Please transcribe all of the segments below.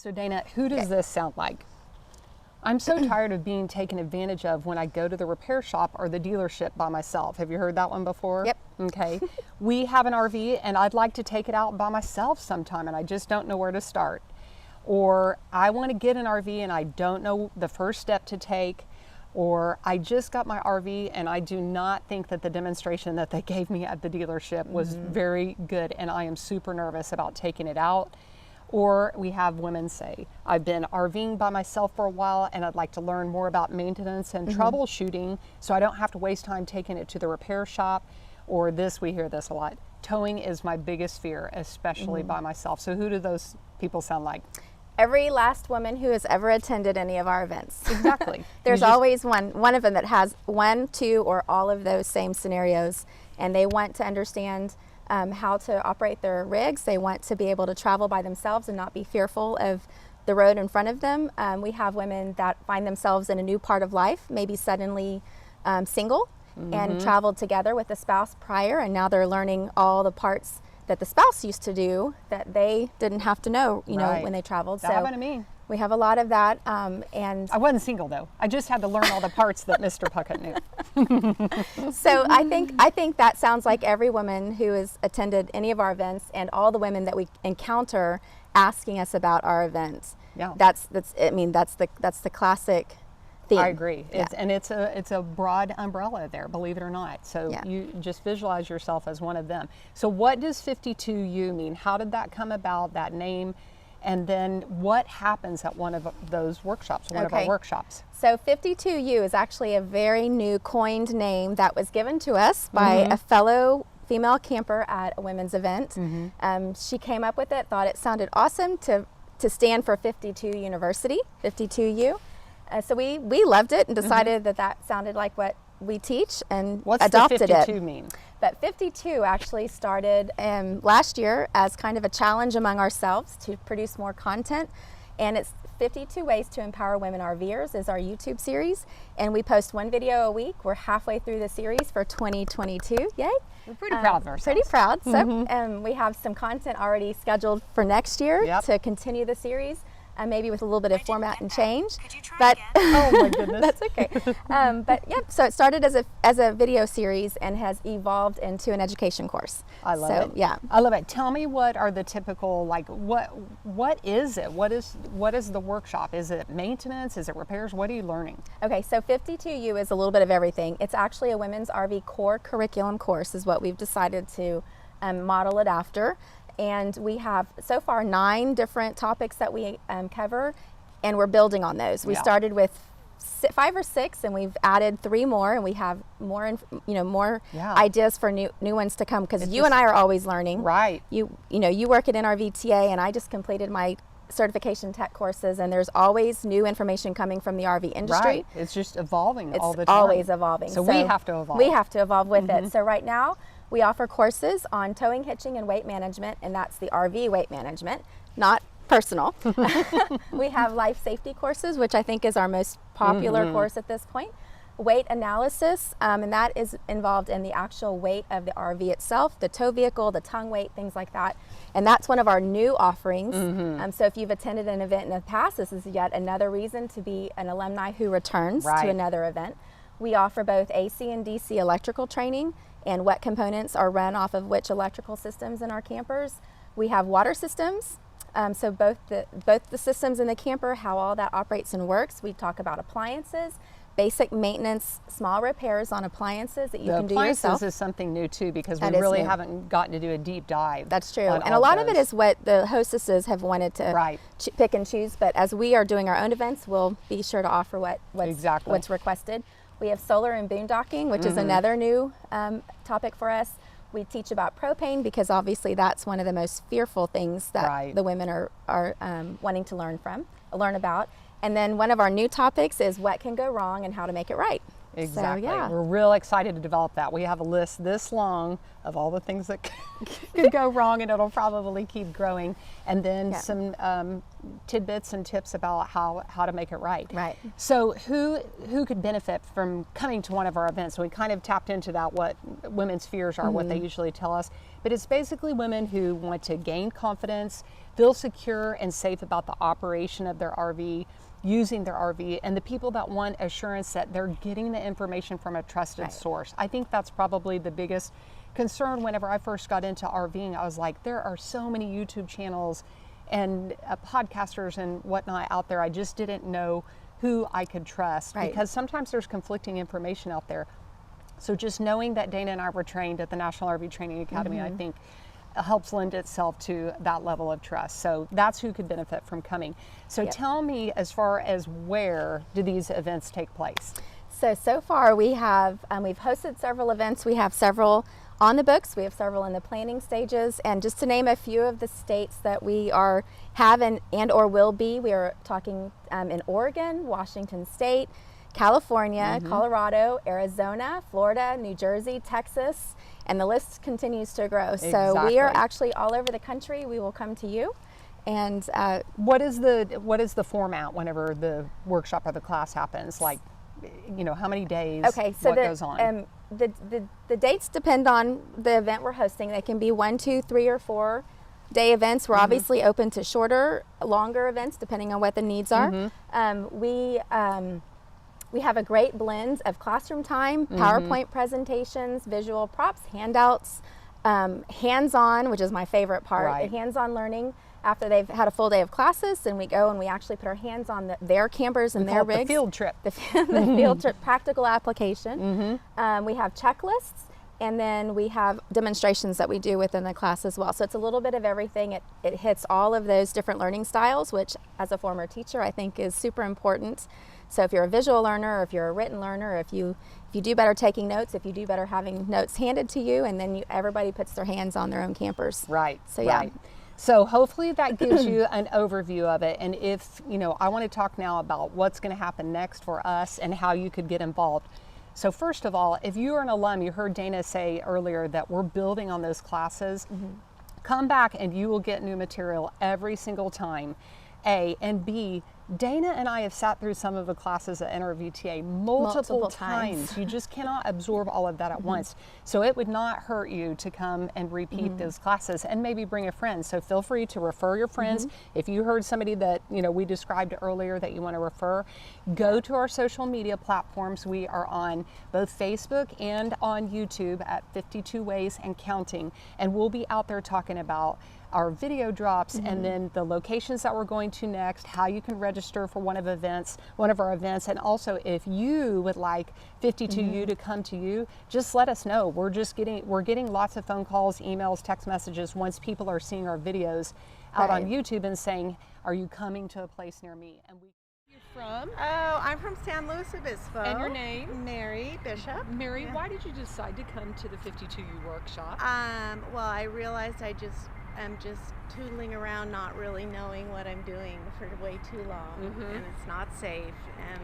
So Dana, who does this sound like? I'm so tired of being taken advantage of when I go to the repair shop or the dealership by myself. Have you heard that one before? Yep. Okay. We have an RV and I'd like to take it out by myself sometime and I just don't know where to start. Or I want to get an RV and I don't know the first step to take. Or I just got my RV and I do not think that the demonstration that they gave me at the dealership was very good and I am super nervous about taking it out. Or we have women say, I've been RVing by myself for a while and I'd like to learn more about maintenance and troubleshooting so I don't have to waste time taking it to the repair shop. Or this, we hear this a lot, towing is my biggest fear, especially by myself. So who do those people sound like? Every last woman who has ever attended any of our events. Exactly. There's always one of them that has one, two, or all of those same scenarios, and they want to understand how to operate their rigs. They want to be able to travel by themselves and not be fearful of the road in front of them. We have women that find themselves in a new part of life, maybe suddenly single, and traveled together with a spouse prior, and now they're learning all the parts that the spouse used to do that they didn't have to know, you know, when they traveled. That happened to me. We have a lot of that, and I wasn't single though. I just had to learn all the parts that Mr. Puckett knew. So I think that sounds like every woman who has attended any of our events and all the women that we encounter asking us about our events. Yeah. That's the classic theme. I agree. Yeah. And it's a broad umbrella there, believe it or not. So you just visualize yourself as one of them. So what does 52U mean? How did that come about, that name? And then what happens at one of those workshops, one of our workshops? So 52U is actually a very new coined name that was given to us by a fellow female camper at a women's event. She came up with it, thought it sounded awesome to stand for 52 University, 52U. So we loved it and decided that sounded like what we teach and adopted it. What's the 52 mean? But 52 actually started last year as kind of a challenge among ourselves to produce more content. And it's 52 Ways to Empower Women RVers is our YouTube series. And we post one video a week. We're halfway through the series for 2022. Yay. We're pretty proud of ourselves. Pretty proud. So we have some content already scheduled for next year to continue the series. Maybe with a little bit of format and change, but oh my goodness, that's okay. But yeah, so it started as a video series and has evolved into an education course. I love it. Yeah, I love it. Tell me, what are the typical, like, what is it? What is the workshop? Is it maintenance? Is it repairs? What are you learning? Okay, so 52U is a little bit of everything. It's actually a women's RV core curriculum course, is what we've decided to model it after. And we have so far 9 different topics that we cover, and we're building on those. We started with 5 or 6, and we've added 3 more, and we have more, more ideas for new ones to come. Because you and I are always learning. Right. You work at NRVTA, and I just completed my certification tech courses, and there's always new information coming from the RV industry. Right. It's just evolving all the time. It's always evolving. So we have to evolve. We have to evolve with it. So right now, we offer courses on towing, hitching, and weight management, and that's the RV weight management, not personal. We have life safety courses, which I think is our most popular course at this point. Weight analysis, and that is involved in the actual weight of the RV itself, the tow vehicle, the tongue weight, things like that. And that's one of our new offerings. So if you've attended an event in the past, this is yet another reason to be an alumni who returns to another event. We offer both AC and DC electrical training, and what components are run off of which electrical systems in our campers. We have water systems, so both the systems in the camper, how all that operates and works. We talk about appliances, basic maintenance, small repairs on appliances that you can do yourself. Appliances is something new too, because we really haven't gotten to do a deep dive. That's true, and a lot of it is what the hostesses have wanted to pick and choose. But as we are doing our own events, we'll be sure to offer what's requested. We have solar and boondocking, which is another new topic for us. We teach about propane because obviously that's one of the most fearful things that the women are wanting to learn about. And then one of our new topics is what can go wrong and how to make it right. Exactly. So, We're real excited to develop that. We have a list this long of all the things that could go wrong, and it'll probably keep growing. And then some tidbits and tips about how to make it right. Right. So who could benefit from coming to one of our events? So we kind of tapped into that, what women's fears are, what they usually tell us. But it's basically women who want to gain confidence, feel secure and safe about the operation of their RV, using their RV, and the people that want assurance that they're getting the information from a trusted source. I think that's probably the biggest concern whenever I first got into RVing. I was like, there are so many YouTube channels and podcasters and whatnot out there. I just didn't know who I could trust because sometimes there's conflicting information out there. So just knowing that Dana and I were trained at the National RV Training Academy, I think helps lend itself to that level of trust. So that's who could benefit from coming. So tell me, as far as where do these events take place? So far we have, we've hosted several events. We have several on the books. We have several in the planning stages. And just to name a few of the states that we have and or will be, we are talking in Oregon, Washington State, California, Colorado, Arizona, Florida, New Jersey, Texas, and the list continues to grow. So we are actually all over the country. We will come to you. And what is the format whenever the workshop or the class happens? Like, you know, how many days? Okay, so what goes on? The dates depend on the event we're hosting. They can be 1, 2, 3, or 4 day events. We're obviously open to shorter, longer events depending on what the needs are. We have a great blend of classroom time, PowerPoint presentations, visual props, handouts, hands-on, which is my favorite part, hands-on learning. After they've had a full day of classes, and we go and we actually put our hands on their campers and their rigs. The field trip. The field trip, practical application. We have checklists, and then we have demonstrations that we do within the class as well. So it's a little bit of everything. It hits all of those different learning styles, which as a former teacher I think is super important. So if you're a visual learner, or if you're a written learner, if you do better taking notes, if you do better having notes handed to you, and then everybody puts their hands on their own campers. Right. So yeah. So hopefully that gives you an overview of it. And if, you know, I want to talk now about what's going to happen next for us and how you could get involved. So first of all, if you are an alum, you heard Dana say earlier that we're building on those classes. Come back and you will get new material every single time. A, and B, Dana and I have sat through some of the classes at NRVTA multiple times. You just cannot absorb all of that at once. So it would not hurt you to come and repeat those classes and maybe bring a friend. So feel free to refer your friends. If you heard somebody that, you know, we described earlier that you want to refer, go to our social media platforms. We are on both Facebook and on YouTube at 52 Ways and Counting. And we'll be out there talking about our video drops and then the locations that we're going to next, how you can register for one of our events, and also if you would like 52U to come to you, just let us know. We're getting lots of phone calls, emails, text messages once people are seeing our videos out on YouTube and saying, are you coming to a place near me? And You're from? Oh, I'm from San Luis Obispo. And your name? Mary Bishop. Mary, why did you decide to come to the 52U workshop? Well, I realized I'm just tootling around, not really knowing what I'm doing for way too long, and it's not safe. And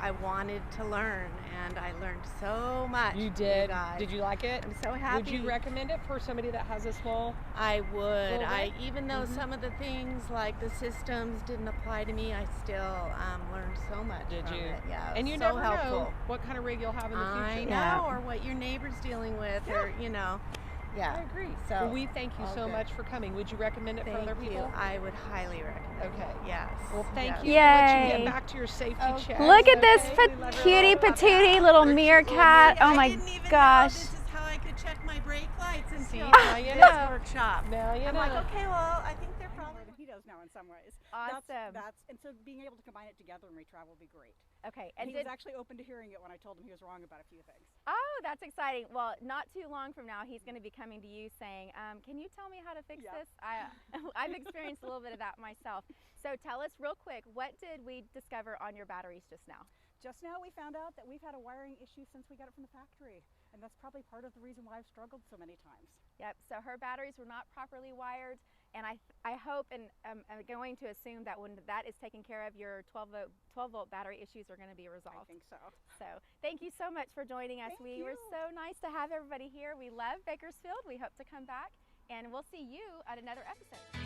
I wanted to learn, and I learned so much. You did? Did you like it? I'm so happy. Would you recommend it for somebody that has a small? I would. Even though some of the things like the systems didn't apply to me, I still learned so much from it. Yeah, and you so never helpful. know what kind of rig you'll have in the future. I know, or what your neighbor's dealing with, or you know. Yeah, I agree. So well, we thank you so much for coming. Would you recommend it for other people? I would highly recommend it. Okay. Yes. Well, thank you. Yay. Let you get back to your safety check. Look at this cutie patootie little meerkat. Oh my gosh. This is how I could check my brake lights and see now you this know. workshop. Now you I'm know. like, okay, well, I think they're probably. He does now in some ways. Awesome. And so being able to combine it together when we travel would be great. Okay. And he was actually open to hearing it when I told him he was wrong about a few things. Oh, that's exciting. Well, not too long from now, he's going to be coming to you saying, can you tell me how to fix this? I've experienced a little bit of that myself. So tell us real quick, what did we discover on your batteries just now? Just now we found out that we've had a wiring issue since we got it from the factory. And that's probably part of the reason why I've struggled so many times. Yep, so her batteries were not properly wired. And I hope, and I'm going to assume that when that is taken care of, your 12-volt battery issues are going to be resolved. I think so. So thank you so much for joining us. We were so nice to have everybody here. We love Bakersfield. We hope to come back, and we'll see you at another episode.